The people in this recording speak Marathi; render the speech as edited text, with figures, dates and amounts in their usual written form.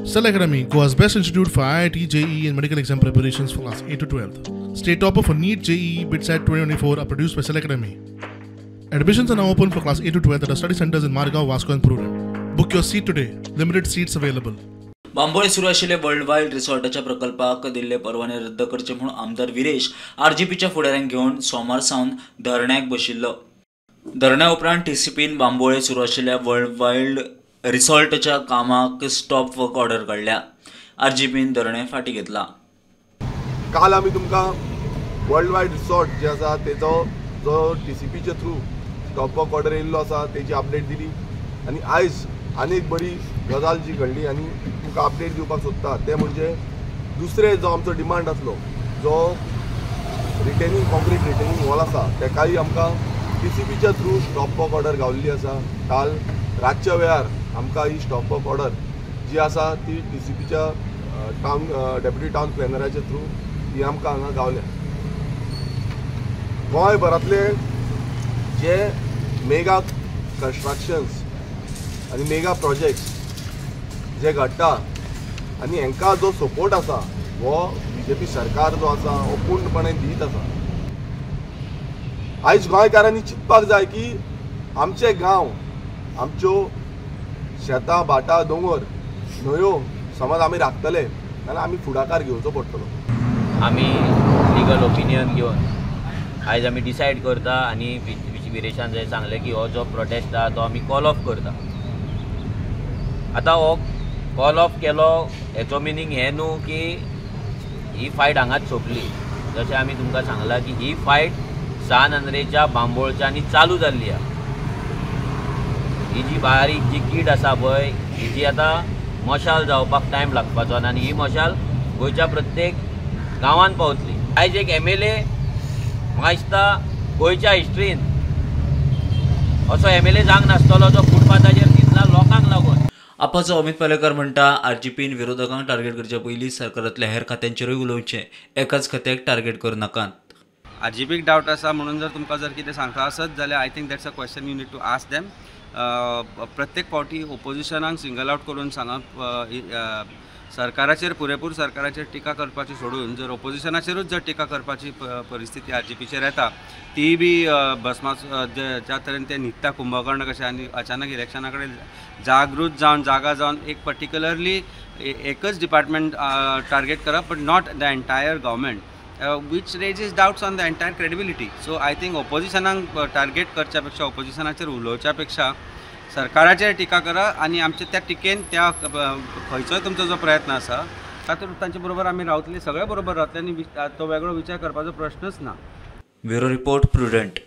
Cell Academy, Goa's best institute for IIT, JEE and medical exam preparations for class 8 to 12th. State topper for NEET, JEE, BITSAT 2024 are produced by Cell Academy. Admissions are now open for class 8 to 12th at our study centers in Margao, Vasco and Prudent. Book your seat today. Limited seats available. Bambolim सुरू असलेल्या वर्ल्ड वाईल्ड रिसॉर्टाच्या प्रकल्पाक दिल्ले परवाने रद्द करचे म्हणून आमदार विरेश आरजीपीच्या फुडाऱ्यांक घेवन सोमार सावन धरण्याक बशिल्लो. धरण्या उपरांत टीसीपीन बांबोळे सुरू असलेल्या वर्ल्ड वाईल्ड रिसॉर्टाच्या कामाक स्टॉप वर्क ऑर्डर काढल्या. आरजीपीन धरणे फाटी घेतला. काल आमी तुमकां वर्ल्ड वाईल्ड रिसॉर्ट जे आसा तेजो जो टीसीपीच्या थ्रू स्टॉप वर्क ऑर्डर येयल्लो आसा तेजी अपडेट दिली आनी आयज आनी एक बरी गजाल जी घडली आनी तुमकां अपडेट दिवपाक सोदता ते म्हणजे दुसरे जो आमचो डिमांड आसलो जो रिटेनिंग कॉन्क्रीट रिटेनिंग वॉल आसा तेकाय आमकां टीसीपीच्या थ्रू स्टॉप वर्क ऑर्डर गावल्ली आसा. काल रातच्या वेळार आमकां ही स्टॉप वर्क ऑर्डर जी आसा ती टीसीपीच्या टावन डेप्युटी टावन प्लॅनराच्या थ्रू ही आमकां हांगा गावल्या. गोंयभरांतले जे मेगा कन्स्ट्रक्शन्स आनी मेगा प्रोजेक्ट्स जे घडटा आनी हांकां जो सपोर्ट आसा हो बीजेपी सरकार जो आसा हो पूर्णपणे दीत आसा. आयज गोंयकारांनी चिंतपाक जाय की आमचे गांव आमच्यो शेतां भाटां दोंगर न्हंयो समज आमी राखतले जाल्यार आमी फुडाकार घेवचो पडटलो. आमी लिगल ओपिनियन घेवन आयज आमी डिसायड करता आनी विरेशान जंय सांगलें की हो जो प्रोटेस्ट आसा तो आमी कॉल ऑफ करता. आतां हो कॉल ऑफ केलो हेचो मिनींग हें न्हू की ही फायट हांगाच सोंपली. जशें आमी तुमकां सांगलां की ही फायट सान अंद्रेच्या बांबोळच्यांनी चालू जाल्ली आसा. ही जी बारीक जी कीड आसा पळय हिची आतां मशाल जावपाक टायम लागपाचो आनी ही मशाल गोंयच्या प्रत्येक गांवांत पावतली. आयज एक MLA म्हाका दिसता गोंयच्या हिस्ट्रीन असो MLA जावंक नासतलो जो फुटपाथाचेर न्हिदला लोकांक लागून. आपाचो अमित पालेकर म्हणटा आरजीपीन विरोधकांक टार्गेट करचे पयलीं सरकारांतल्या हेर खात्यांचेरूय उलोवचें. एकाच खात्याक टार्गेट करनाकात. आरजीपीक डावट आसा म्हणून जर तुमकां जर कितें सांगता आसत जाल्यार I think that's a question you need to ask them. प्रत्येक फावटी ओपोजिशनाक सिंगल आउट करून सांगप सरकाराचेर पुरेपूर सरकाराचेर टिका करपाची सोडून जर ओपोजिशनाचेरूच जर टिका करपाची परिस्थिती आरजीपीचेर येता ती बी भस्मास ज्या तरेन ते न्हिदता कुंभकर्ण कशें आनी अचानक इलेक्शना कडेन जागृत जावन जागा जावन एक पर्टिक्युलरली एकच डिपार्टमेंट टार्गेट करप but not the entire government which raises doubts on the entire credibility. So I think oppositionाक टार्गेट करच्या पेक्षा ओपोजिशनाचेर उलोवच्या पेक्षा सरकाराचेर टिका करा आनी आमचे त्या टिकेन त्या खंयचोय तुमचो जो प्रयत्न आसा तातूंत तांचे बरोबर आमी रावतले, सगळे बरोबर रावतले आनी तो वेगळो विचार करपाचो प्रश्नच ना. Bureau report prudent.